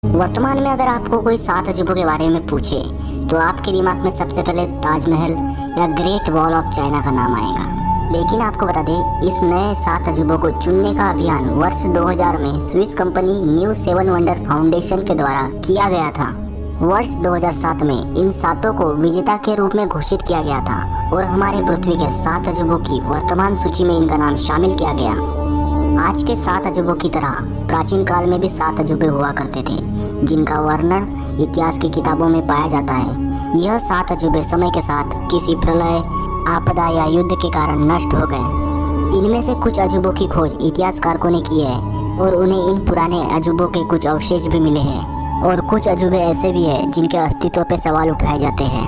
वर्तमान में अगर आपको कोई 7 अजूबों के बारे में पूछे तो आपके दिमाग में सबसे पहले ताजमहल या ग्रेट वॉल ऑफ चाइना का नाम आएगा। लेकिन आपको बता दें, इस नए 7 अजूबों को चुनने का अभियान वर्ष 2000 में Swiss company new 7 wonder foundation के द्वारा किया गया था। वर्ष 2007 में इन 7 को विजेता के रूप में घोषित किया गया था और हमारे पृथ्वी के 7 अजूबों की वर्तमान सूची में इनका नाम शामिल किया गया। आज के 7 अजूबों की तरह प्राचीन काल में भी 7 अजूबे हुआ करते थे, जिनका वर्णन इतिहास की किताबों में पाया जाता है। यह 7 अजूबे समय के साथ किसी प्रलय, आपदा या युद्ध के कारण नष्ट हो गए। इनमें से कुछ अजूबों की खोज इतिहासकारों ने की है और उन्हें इन पुराने अजूबों के कुछ अवशेष भी मिले हैं, और कुछ अजूबे ऐसे भी हैं जिनके अस्तित्व पर सवाल उठाए जाते हैं।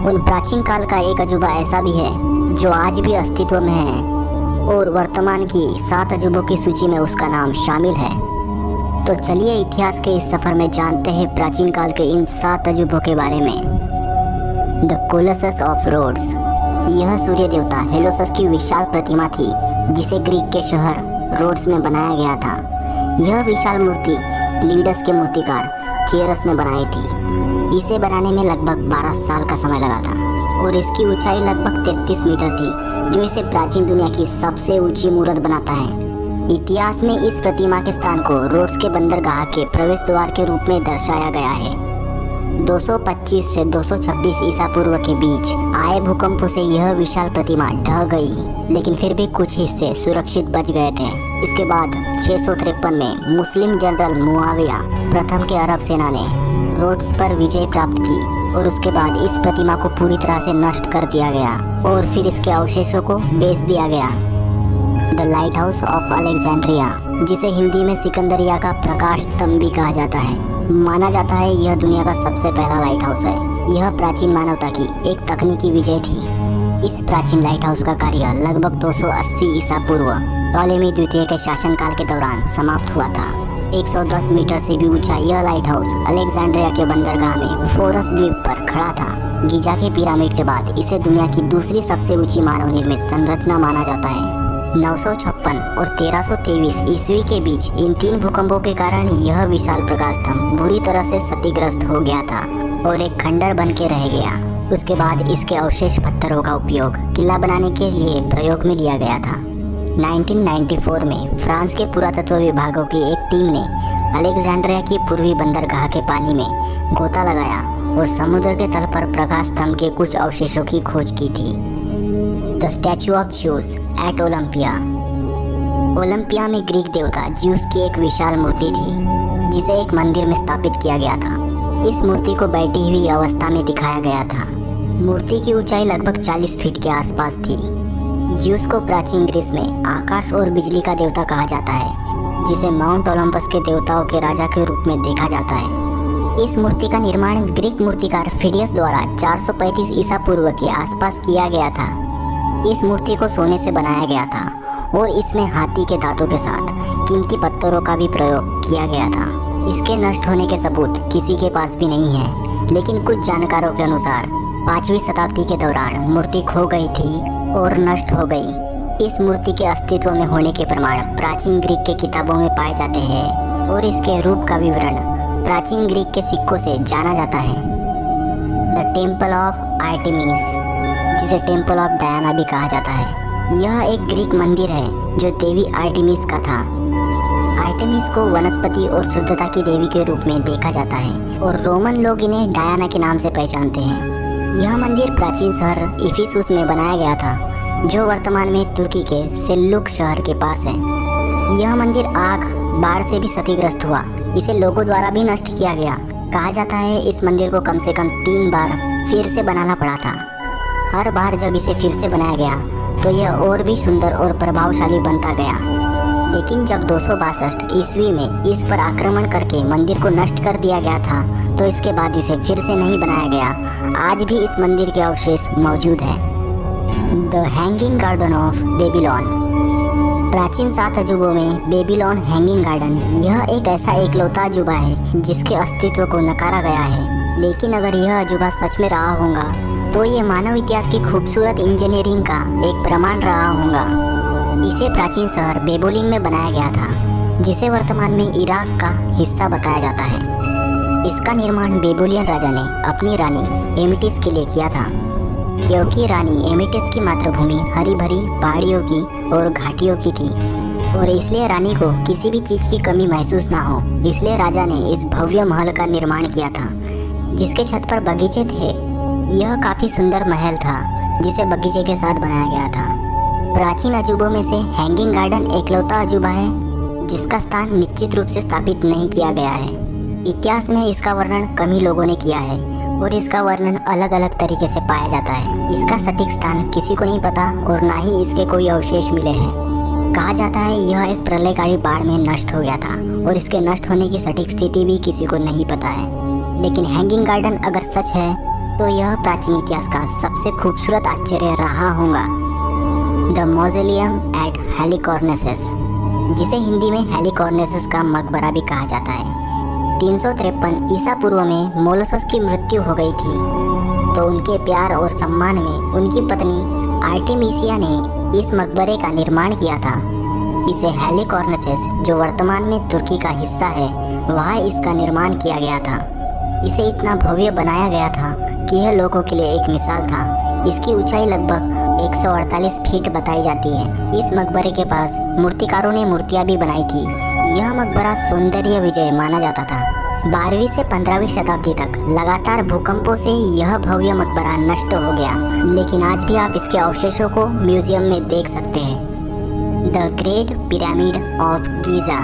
उन प्राचीन काल का एक अजूबा ऐसा भी है जो आज भी अस्तित्व में है और वर्तमान की 7 अजूबों की सूची में उसका नाम शामिल है। तो चलिए इतिहास के इस सफर में जानते हैं प्राचीन काल के इन 7 अजूबों के बारे में। The Colossus of Rhodes. यह सूर्य देवता हेलोसस की विशाल प्रतिमा थी, जिसे ग्रीक के शहर रोड्स में बनाया गया था। यह विशाल मूर्ति लीडस के मूर्तिकार चेरस ने बनाई थी। इसे बनाने में लगभग 12 साल का समय लगा था और इसकी ऊंचाई लगभग 33 मीटर थी, जो इसे प्राचीन दुनिया की सबसे ऊंची मूर्त बनाता है। इतिहास में इस प्रतिमा के स्थान को रोड्स के बंदरगाह के प्रवेश द्वार के रूप में दर्शाया गया है। 225 से 226 ईसा पूर्व के बीच आए भूकंपों से यह विशाल प्रतिमा ढह गई, लेकिन फिर भी कुछ हिस्से सुरक्षित बच गए थे। इसके बाद 653 में मुस्लिम जनरल मुआविया प्रथम के अरब सेना ने रोड्स पर विजय प्राप्त की और उसके बाद इस प्रतिमा को पूरी तरह से नष्ट कर दिया गया और फिर इसके अवशेषों को बेच दिया गया। The light house of Alexandria, जिसे हिंदी में सिकंदरिया का प्रकाश स्तंभ भी कहा जाता है, माना जाता है यह दुनिया का सबसे पहला लाइट हाउस है। यह प्राचीन मानवता की एक तकनीकी विजय थी। इस प्राचीन लाइट हाउस का कार्य लगभग 280 ईसा पूर्व टॉलेमी द्वितीय के शासनकाल के दौरान समाप्त हुआ था। 110 मीटर से भी ऊंचा यह लाइट हाउस अलेक्जेंड्रिया के बंदरगाह में फोरस द्वीप पर खड़ा था। गीजा के पिरामिड के बाद इसे दुनिया की दूसरी सबसे ऊंची मानव निर्मित संरचना माना जाता है। 956 और 1323 ईस्वी के बीच इन 3 भूकंपों के कारण यह विशाल प्रकाश स्तंभ बुरी तरह से क्षतिग्रस्त हो गया था और एक खंडर बन के रह गया। उसके बाद इसके अवशेष पत्थरों का उपयोग किला बनाने के लिए प्रयोग में लिया गया था। 1994 में फ्रांस के पुरातत्व विभागों की एक टीम ने अलेक्जेंड्रिया की पूर्वी बंदरगाह के पानी में गोता लगाया और समुद्र के तल पर प्रकाश स्तंभ के कुछ अवशेषों की खोज की थी। The statue of Zeus at Olympia. Olympia में ग्रीक देवता ज्यूस की एक विशाल मूर्ति थी, जिसे एक मंदिर में स्थापित किया गया था। इस मूर्ति को बैठी हुई अवस्था में दिखाया गया था। मूर्ति की ऊंचाई लगभग 40 फीट के आसपास थी। ज्यूस को प्राचीन ग्रीस में आकाश और बिजली का देवता कहा जाता है, जिसे माउंट ओलंपस के देवताओं के राजा के रूप में देखा जाता है। इस मूर्ति का निर्माण ग्रीक मूर्तिकार फिडियस द्वारा 435 ईसा पूर्व के आसपास किया गया था। इस मूर्ति को सोने से बनाया गया था और इसमें हाथी के दांतों के साथ कीमती पत्थरों का भी प्रयोग किया गया था। इसके नष्ट होने के सबूत किसी के पास भी नहीं है, लेकिन कुछ जानकारों के अनुसार 5वीं शताब्दी के दौरान मूर्ति खो गई थी और नष्ट हो गई। इस मूर्ति के अस्तित्व में होने के प्रमाण प्राचीन ग्रीक के किताबों में पाए जाते हैं और इसके रूप का विवरण प्राचीन ग्रीक के सिक्कों से जाना जाता है। द टेम्पल ऑफ आर्टेमिस, जिसे टेम्पल ऑफ डायना भी कहा जाता है, यह एक ग्रीक मंदिर है जो देवी आर्टेमिस का था। आर्टेमिस को वनस्पति और शुद्धता की देवी के रूप में देखा जाता है और रोमन लोग इन्हें डायना के नाम से पहचानते हैं। यह मंदिर प्राचीन शहर इफिसुस में बनाया गया था, जो वर्तमान में तुर्की के सेल्जुक शहर के पास है। यह मंदिर आग, बाढ़ से भी क्षतिग्रस्त हुआ। इसे लोगों द्वारा भी नष्ट किया गया। कहा जाता है इस मंदिर को कम से कम 3 बार फिर से बनाना पड़ा था। हर बार जब इसे फिर से बनाया गया तो यह और भी सुंदर और प्रभावशाली बनता गया। लेकिन जब 262 ईस्वी में इस पर आक्रमण करके मंदिर को नष्ट कर दिया गया था, तो इसके बाद इसे फिर से नहीं बनाया गया। आज भी इस मंदिर के अवशेष मौजूद हैं। The hanging garden of Babylon. प्राचीन 7 अजूबों में बेबीलोन हैंगिंग गार्डन यह एक ऐसा एकलौता अजूबा है जिसके अस्तित्व को नकारा गया है। लेकिन अगर यह अजूबा सच में रहा होगा तो ये मानव इतिहास की खूबसूरत इंजीनियरिंग का एक प्रमाण रहा होगा। इसे प्राचीन शहर बेबोलिन में बनाया गया था। जिसे वर्तमान में इराक का हिस्सा बताया जाता है। इसका निर्माण बेबुलियन राजा ने अपनी रानी एमिटिस के लिए किया था, क्योंकि रानी एमिटिस की मातृभूमि हरी भरी पहाड़ियों की और घाटियों की थी और इसलिए रानी को किसी भी चीज़ की कमी महसूस ना हो, इसलिए राजा ने इस भव्य महल का निर्माण किया था जिसके छत पर बगीचे थे। यह काफ़ी सुंदर महल था जिसे बगीचे के साथ बनाया गया था। प्राचीन अजूबों में से हैंगिंग गार्डन एकलौता अजूबा है जिसका स्थान निश्चित रूप से स्थापित नहीं किया गया है। इतिहास में इसका वर्णन कम ही लोगों ने किया है और इसका वर्णन अलग अलग तरीके से पाया जाता है। इसका सटीक स्थान किसी को नहीं पता और ना ही इसके कोई अवशेष मिले हैं। कहा जाता है यह एक प्रलयकारी बाढ़ में नष्ट हो गया था और इसके नष्ट होने की सटीक स्थिति भी किसी को नहीं पता है। लेकिन हैंगिंग गार्डन अगर सच है तो यह प्राचीन इतिहास का सबसे खूबसूरत आश्चर्य रहा होगा। द मॉज़ेलियम एट हेलिकॉर्नेसेस, जिसे हिंदी में हेलिकॉर्नेसेस का मकबरा भी कहा जाता है। 353 ईसा पूर्व में मोलसस की मृत्यु हो गई थी, तो उनके प्यार और सम्मान में उनकी पत्नी आर्टेमिसिया ने इस मकबरे का निर्माण किया था। इसे हेलिकॉर्नेसेस, जो वर्तमान में तुर्की का हिस्सा है, वहाँ इसका निर्माण किया गया था। इसे इतना भव्य बनाया गया था कि यह लोगों के लिए एक मिसाल था। इसकी ऊंचाई लगभग 148 फीट बताई जाती है। इस मकबरे के पास मूर्तिकारों ने मूर्तियां भी बनाई थी। यह मकबरा सौंदर्य विजय माना जाता था। 12वीं से 15वीं शताब्दी तक लगातार भूकंपों से यह भव्य मकबरा नष्ट हो गया, लेकिन आज भी आप इसके अवशेषों को म्यूजियम में देख सकते हैं। The great pyramid of Giza.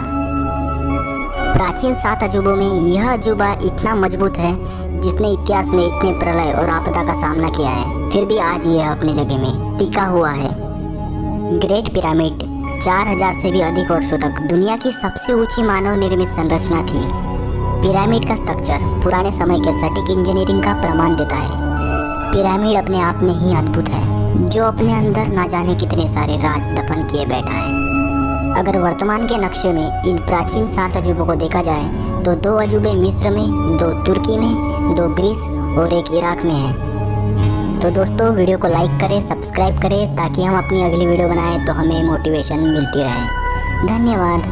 प्राचीन 7 अजूबों में यह अजूबा इतना मजबूत है जिसने इतिहास में इतने प्रलय और आपदा का सामना किया है, फिर भी आज यह अपनी जगह में टिका हुआ है। ग्रेट पिरामिड 4000 से भी अधिक वर्षों तक दुनिया की सबसे ऊंची मानव निर्मित संरचना थी। पिरामिड का स्ट्रक्चर पुराने समय के सटीक इंजीनियरिंग का प्रमाण देता है। पिरामिड अपने आप में ही अद्भुत है, जो अपने अंदर ना जाने कितने सारे राज दफन किए बैठा है। अगर वर्तमान के नक्शे में इन प्राचीन 7 अजूबों को देखा जाए तो 2 अजूबे मिस्र में, 2 तुर्की में, 2 ग्रीस और 1 इराक में है। तो दोस्तों, वीडियो को लाइक करें, सब्सक्राइब करें ताकि हम अपनी अगली वीडियो बनाएं तो हमें मोटिवेशन मिलती रहे। धन्यवाद।